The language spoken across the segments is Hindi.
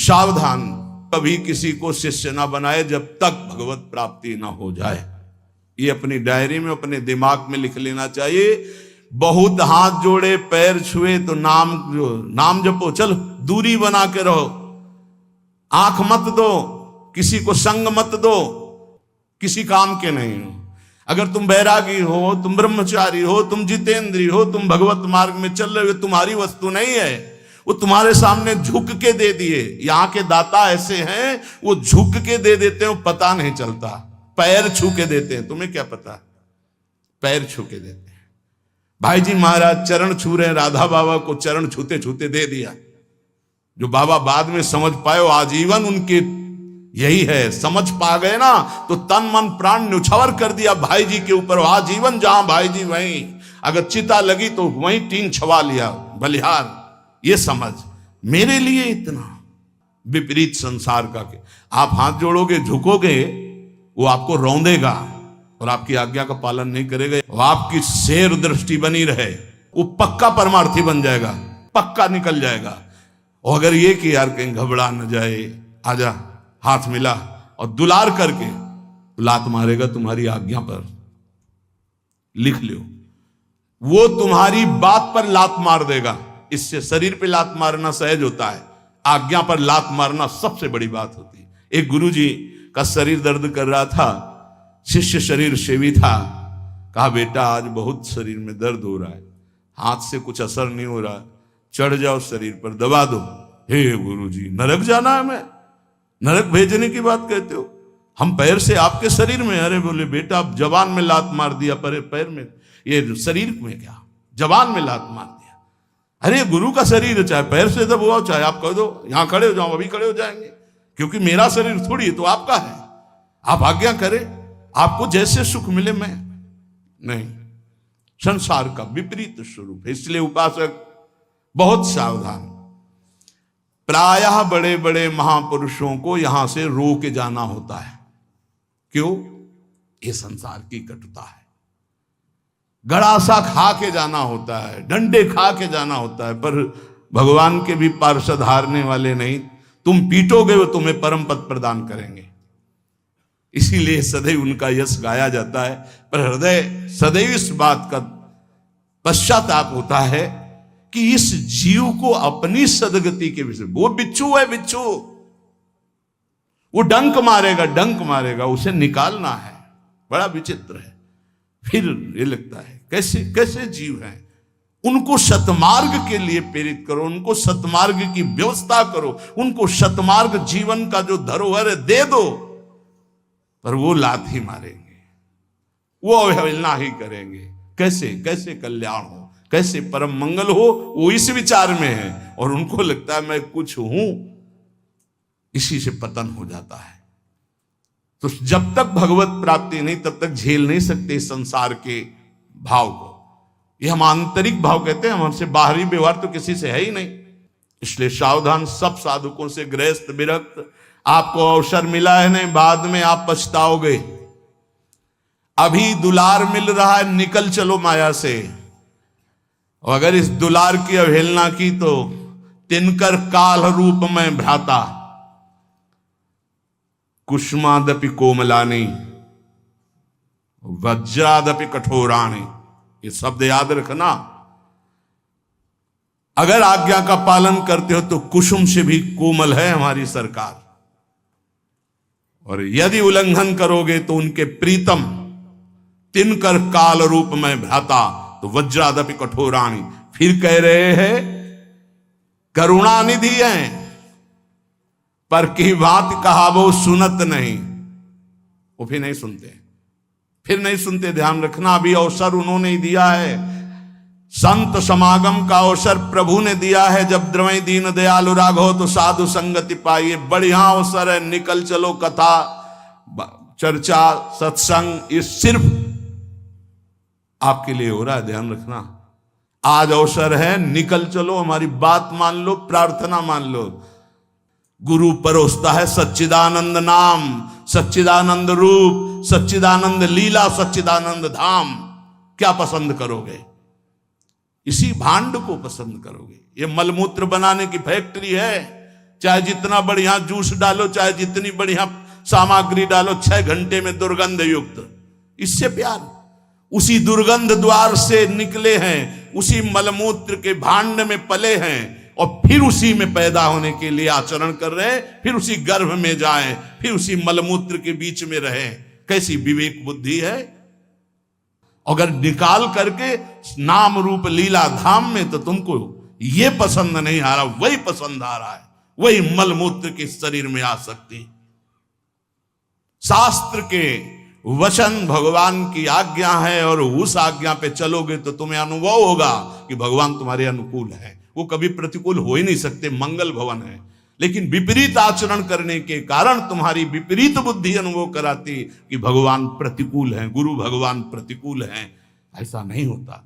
सावधान, कभी किसी को शिष्य ना बनाए जब तक भगवत प्राप्ति ना हो जाए। ये अपनी डायरी में, अपने दिमाग में लिख लेना चाहिए। बहुत हाथ जोड़े, पैर छुए तो नाम जपो, चलो दूरी बना के रहो, आंख मत दो, किसी को संग मत दो, किसी काम के नहीं हो। अगर तुम बैरागी हो, तुम ब्रह्मचारी हो, तुम जितेंद्री हो, तुम भगवत मार्ग में चल रहे हो, तुम्हारी वस्तु नहीं है, वो तुम्हारे सामने झुक के दे दिए। यहाँ के दाता ऐसे हैं, वो झुक के दे देते हैं, पता नहीं चलता, पैर छू के देते हैं, तुम्हें क्या पता, पैर छू के देते हैं। भाई जी महाराज चरण छू रहे हैं, राधा बाबा को चरण छूते छूते दे दिया। जो बाबा बाद में समझ पाए, आजीवन उनके यही है, समझ पा गए ना, तो तन मन प्राण न्यौछावर कर दिया भाई जी के ऊपर। आजीवन जहां भाई जी वहीं, अगर चिता लगी तो वहीं टीन छवा लिया, बलिहार। ये समझ, मेरे लिए इतना विपरीत संसार का के आप हाथ जोड़ोगे, झुकोगे, वो आपको रौंदेगा और आपकी आज्ञा का पालन नहीं करेगा। वो आपकी शेर दृष्टि बनी रहे, वो पक्का परमार्थी बन जाएगा, पक्का निकल जाएगा। और अगर ये कि यार कहीं घबरा न जाए, आजा, हाथ मिला और दुलार करके लात मारेगा तुम्हारी आज्ञा पर, लिख लो, वो तुम्हारी बात पर लात मार देगा। इससे शरीर पे लात मारना सहज होता है, आज्ञा पर लात मारना सबसे बड़ी बात होती है। एक गुरुजी का शरीर दर्द कर रहा था, शिष्य शरीर सेवी था, कहा बेटा आज बहुत शरीर में दर्द हो रहा है, हाथ से कुछ असर नहीं हो रहा, चढ़ जाओ शरीर पर, दबा दो। हे गुरुजी, नरक जाना है, मैं नरक भेजने की बात कहते हो, हम पैर से आपके शरीर में। अरे बोले बेटा आप जवान में लात मार दिया, पर पैर में, ये शरीर में क्या, जवान में लात मार दिया। अरे गुरु का शरीर है, चाहे पैर से दबाओ, चाहे आप कह दो यहां खड़े हो जाओ, अभी खड़े हो जाएंगे, क्योंकि मेरा शरीर थोड़ी है, तो आपका है, आप आज्ञा करें, आपको जैसे सुख मिले। मैं नहीं, संसार का विपरीत स्वरूप है। इसलिए उपासक बहुत सावधान। प्रायः बड़े बड़े महापुरुषों को यहां से रो के जाना होता है। क्यों? ये संसार की कटुता है। गड़ासा खा के जाना होता है, डंडे खा के जाना होता है, पर भगवान के भी पार्षद हारने वाले नहीं। तुम पीटोगे वो तुम्हें परम पद प्रदान करेंगे। इसीलिए सदैव उनका यश गाया जाता है, पर हृदय सदैव इस बात का पश्चाताप होता है कि इस जीव को अपनी सदगति के विषय, वो बिच्छू है, बिच्छू, वो डंक मारेगा, डंक मारेगा, उसे निकालना है। बड़ा विचित्र है। फिर ये लगता है कैसे कैसे जीव हैं, उनको सतमार्ग के लिए प्रेरित करो, उनको सतमार्ग की व्यवस्था करो, उनको सतमार्ग जीवन का जो धरोहर है दे दो, पर वो लात ही मारेंगे, वो अवहेलना ही करेंगे। कैसे कैसे कल्याण हो, कैसे परम मंगल हो, वो इस विचार में है, और उनको लगता है मैं कुछ हूं, इसी से पतन हो जाता है। तो जब तक भगवत प्राप्ति नहीं, तब तक झेल नहीं सकते संसार के भाव को। ये हम आंतरिक भाव कहते हैं, हमसे बाहरी व्यवहार तो किसी से है ही नहीं। इसलिए सावधान, सब साधुकों से गृहस्थ विरक्त। आपको अवसर मिला है नहीं, बाद में आप पछताओगे। अभी दुलार मिल रहा है, निकल चलो माया से। और अगर इस दुलार की अवहेलना की तो तिनकर काल रूप में भ्राता, कुष्मादपि कोमलानी, वज्रादपि कठोराणी, ये शब्द याद रखना। अगर आज्ञा का पालन करते हो तो कुसुम से भी कोमल है हमारी सरकार, और यदि उल्लंघन करोगे तो उनके प्रीतम तिनकर काल रूप में भ्राता, तो वज्रादपि कठोराणी। फिर कह रहे हैं करुणानिधि हैं, पर की बात कहा वो सुनत नहीं। वो फिर नहीं सुनते, फिर नहीं सुनते। ध्यान रखना, अभी अवसर उन्होंने ही दिया है, संत समागम का अवसर प्रभु ने दिया है। जब द्रवै दीन दयालु राघव तो साधु संगति पाइए, बढ़िया अवसर है, निकल चलो। कथा, चर्चा, सत्संग, ये सिर्फ आपके लिए हो रहा है, ध्यान रखना। आज अवसर है, निकल चलो, हमारी बात मान लो, प्रार्थना मान लो। गुरु परोसता है सच्चिदानंद नाम, सच्चिदानंद रूप, सच्चिदानंद लीला, सच्चिदानंद धाम। क्या पसंद करोगे? इसी भांड को पसंद करोगे। ये मलमूत्र बनाने की फैक्ट्री है, चाहे जितना बढ़िया जूस डालो, चाहे जितनी बढ़िया सामग्री डालो, 6 घंटे में दुर्गंध युक्त। इससे प्यार, उसी दुर्गंध द्वार से निकले हैं, उसी मलमूत्र के भांड में पले हैं और फिर उसी में पैदा होने के लिए आचरण कर रहे हैं, फिर उसी गर्भ में जाएं, फिर उसी मलमूत्र के बीच में रहें। कैसी विवेक बुद्धि है। अगर निकाल करके नाम रूप लीला धाम में तो तुमको ये पसंद नहीं आ रहा, वही पसंद आ रहा है, वही मलमूत्र के शरीर में आ सकती। शास्त्र के वचन भगवान की आज्ञा है और उस आज्ञा पे चलोगे तो तुम्हें अनुभव होगा कि भगवान तुम्हारे अनुकूल है। वो कभी प्रतिकूल हो ही नहीं सकते, मंगल भवन है। लेकिन विपरीत आचरण करने के कारण तुम्हारी विपरीत बुद्धि अनुभव कराती कि भगवान प्रतिकूल हैं, गुरु भगवान प्रतिकूल हैं। ऐसा नहीं होता।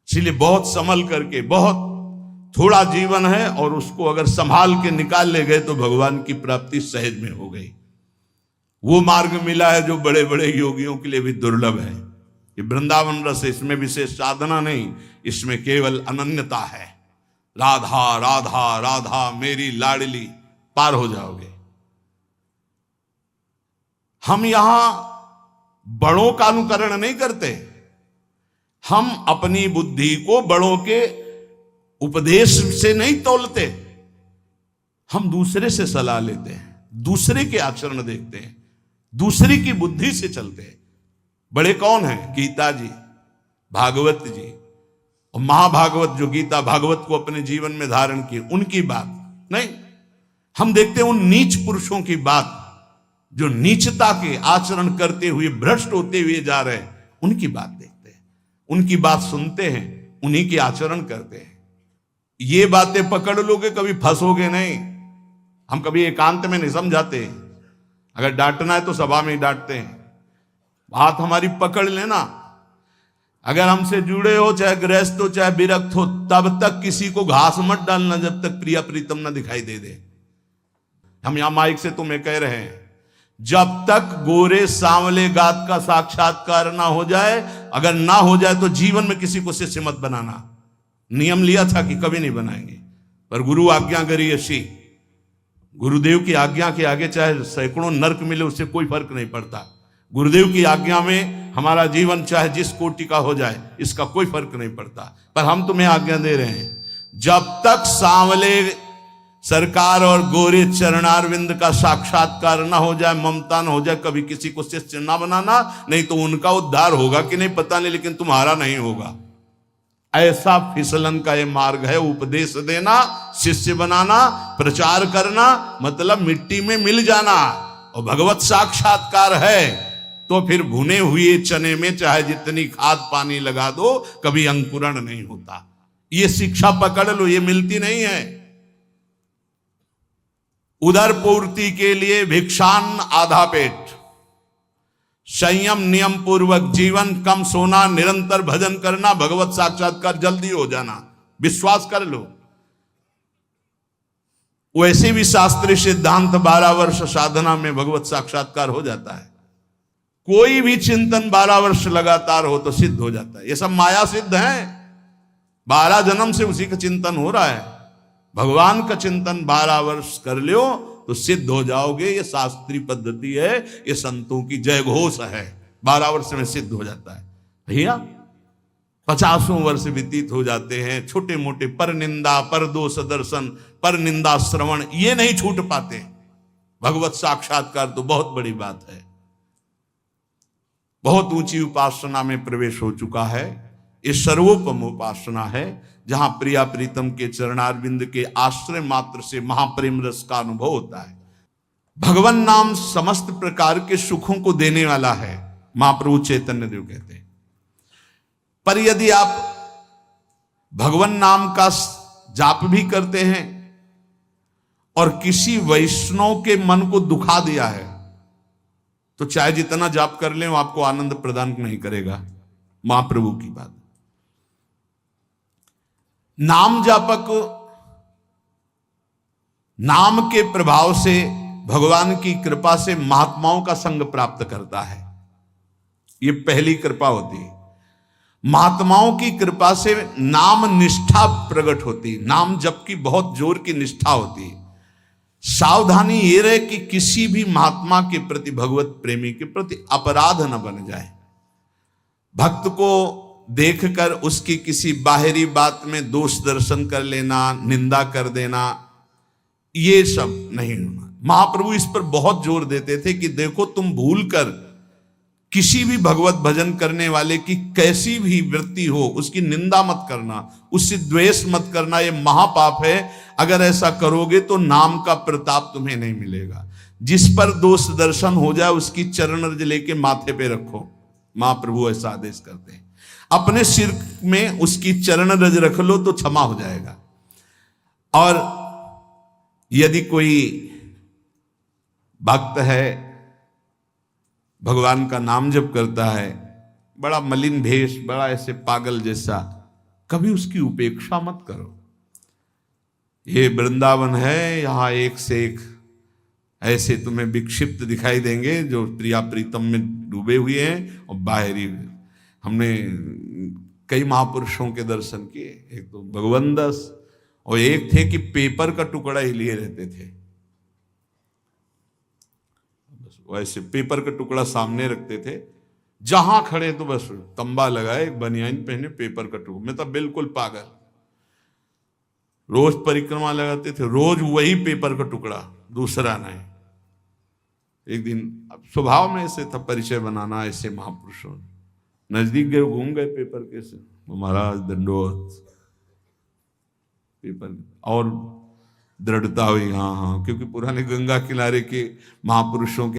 इसलिए बहुत संभल करके, बहुत थोड़ा जीवन है और उसको अगर संभाल के निकाल ले गए तो भगवान की प्राप्ति सहज में हो गई। वो मार्ग मिला है जो बड़े बड़े योगियों के लिए भी दुर्लभ है। ये वृंदावन रस, इसमें विशेष साधना नहीं, इसमें केवल अनन्यता है। राधा राधा राधा मेरी लाडली, पार हो जाओगे। हम यहां बड़ों का अनुकरण नहीं करते, हम अपनी बुद्धि को बड़ों के उपदेश से नहीं तौलते, हम दूसरे से सलाह लेते हैं, दूसरे के आचरण देखते हैं, दूसरे की बुद्धि से चलते हैं। बड़े कौन हैं? गीता जी, भागवत जी और महाभागवत, जो गीता भागवत को अपने जीवन में धारण किए, उनकी बात नहीं। हम देखते हैं उन नीच पुरुषों की बात जो नीचता के आचरण करते हुए भ्रष्ट होते हुए जा रहे हैं, उनकी बात देखते हैं, उनकी बात सुनते हैं, उन्हीं के आचरण करते हैं। ये बातें पकड़ लोगे कभी फंसोगे नहीं। हम कभी एकांत में नहीं समझाते, अगर डांटना है तो सभा में ही डांटते हैं। बात हमारी पकड़ लेना। अगर हमसे जुड़े हो, चाहे गृहस्थ हो चाहे विरक्त हो, तब तक किसी को घास मत डालना जब तक प्रिया प्रीतम ना दिखाई दे दे। हम यहां माइक से तुम्हें कह रहे हैं, जब तक गोरे सांवले गात का साक्षात्कार ना हो जाए, अगर ना हो जाए तो जीवन में किसी को शिष्य मत बनाना। नियम लिया था कि कभी नहीं बनाएंगे, पर गुरु आज्ञा करी ऐसी। गुरुदेव की आज्ञा के आगे चाहे सैकड़ों नरक मिले, उससे कोई फर्क नहीं पड़ता। गुरुदेव की आज्ञा में हमारा जीवन चाहे जिस कोटि का हो जाए, इसका कोई फर्क नहीं पड़ता। पर हम तुम्हें आज्ञा दे रहे हैं, जब तक सांवले सरकार और गोरे चरणारविंद का साक्षात्कार ना हो जाए, ममता ना हो जाए, कभी किसी को शिष्य ना बनाना। नहीं तो उनका उद्धार होगा कि नहीं पता नहीं, लेकिन तुम्हारा नहीं होगा। ऐसा फिसलन का ये मार्ग है। उपदेश देना, शिष्य बनाना, प्रचार करना, मतलब मिट्टी में मिल जाना। और भगवत साक्षात्कार है तो फिर भुने हुए चने में चाहे जितनी खाद पानी लगा दो, कभी अंकुरण नहीं होता। ये शिक्षा पकड़ लो, ये मिलती नहीं है। उदर पूर्ति के लिए भिक्षान आधा पेट, संयम नियम पूर्वक जीवन, कम सोना, निरंतर भजन करना, भगवत साक्षात्कार जल्दी हो जाना। विश्वास कर लो। वैसे भी शास्त्रीय सिद्धांत 12 वर्ष साधना में भगवत साक्षात्कार हो जाता है। कोई भी चिंतन 12 वर्ष लगातार हो तो सिद्ध हो जाता है। ये सब माया सिद्ध है। 12 जन्म से उसी का चिंतन हो रहा है। भगवान का चिंतन 12 वर्ष कर लो तो सिद्ध हो जाओगे। ये शास्त्रीय पद्धति है, ये संतों की जय घोष है। 12 वर्ष में सिद्ध हो जाता है। भैया 50 वर्ष व्यतीत हो जाते हैं, छोटे मोटे पर निंदा, पर दोष दर्शन, पर निंदा श्रवण, ये नहीं छूट पाते। भगवत साक्षात्कार तो बहुत बड़ी बात है। बहुत ऊंची उपासना में प्रवेश हो चुका है। ये सर्वोपम उपासना है, जहां प्रिया प्रीतम के चरणारविंद के आश्रय मात्र से महाप्रेम रस का अनुभव होता है। भगवान नाम समस्त प्रकार के सुखों को देने वाला है, महाप्रभु चैतन्य देव कहते हैं। पर यदि आप भगवान नाम का जाप भी करते हैं और किसी वैष्णव के मन को दुखा दिया है, तो चाहे जितना जाप कर लें वो आपको आनंद प्रदान नहीं करेगा। महाप्रभु की बात। नाम जापक नाम के प्रभाव से, भगवान की कृपा से महात्माओं का संग प्राप्त करता है। यह पहली कृपा होती है। महात्माओं की कृपा से नाम निष्ठा प्रकट होती है। नाम जप की बहुत जोर की निष्ठा होती है। सावधानी ये रहे कि किसी भी महात्मा के प्रति, भगवत प्रेमी के प्रति अपराध न बन जाए। भक्त को देखकर उसकी किसी बाहरी बात में दोष दर्शन कर लेना, निंदा कर देना, ये सब नहीं होना। महाप्रभु इस पर बहुत जोर देते थे कि देखो, तुम भूल कर किसी भी भगवत भजन करने वाले की कैसी भी वृत्ति हो, उसकी निंदा मत करना, उससे द्वेष मत करना, ये महापाप है। अगर ऐसा करोगे तो नाम का प्रताप तुम्हें नहीं मिलेगा। जिस पर दोष दर्शन हो जाए उसकी चरण रज लेके माथे पे रखो। महाप्रभु ऐसा आदेश करते हैं, अपने सिर में उसकी चरण रज रख लो तो क्षमा हो जाएगा। और यदि कोई भक्त है, भगवान का नाम जप करता है, बड़ा मलिन भेष, बड़ा ऐसे पागल जैसा, कभी उसकी उपेक्षा मत करो। ये वृंदावन है, यहां एक से एक ऐसे तुम्हें विक्षिप्त दिखाई देंगे जो प्रिया प्रीतम में डूबे हुए हैं और बाहरी। हमने कई महापुरुषों के दर्शन किए, एक तो भगवंदस और एक थे कि पेपर का टुकड़ा ही लिए रहते थे। बस वैसे पेपर का टुकड़ा सामने रखते थे, जहां खड़े तो बस तंबा लगाए, बनियान पहने, पेपर का टुकड़ा। मैं तो बिल्कुल पागल। रोज परिक्रमा लगाते थे, रोज वही पेपर का टुकड़ा, दूसरा नहीं। एक दिन अब स्वभाव में ऐसे था परिचय बनाना, ऐसे महापुरुषों नजदीक गए, घूम गए पेपर के से, महाराज दंडोत। पेपर और दृढ़ता हुई, हाँ हाँ, क्योंकि पुराने गंगा किनारे के महापुरुषों के